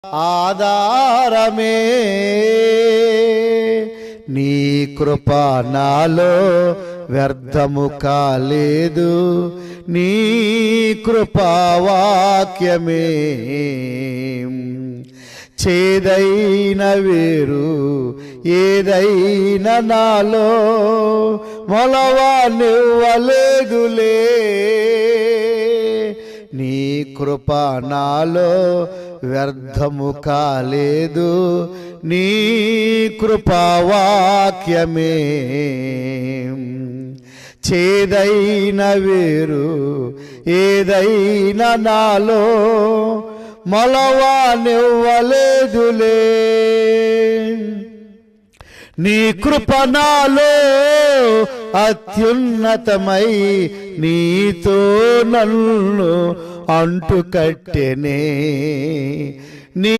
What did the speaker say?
ఆధారమే నీ కృప నాలో వ్యర్థము కాలేదు. నీ కృపా వాక్యమే చేదైన వేరు ఏదైనా నాలో మొలవానివ్వలేదులే. నీ కృప నాలో వ్యర్థము కాలేదు. నీ కృపా వాక్యమే చేదైన వేరు ఏదైనా నాలో మొలవానివ్వలేదులే. నీ కృప నాలో అత్యున్నతమై నీతో నన్ను అంటుకట్టెనే.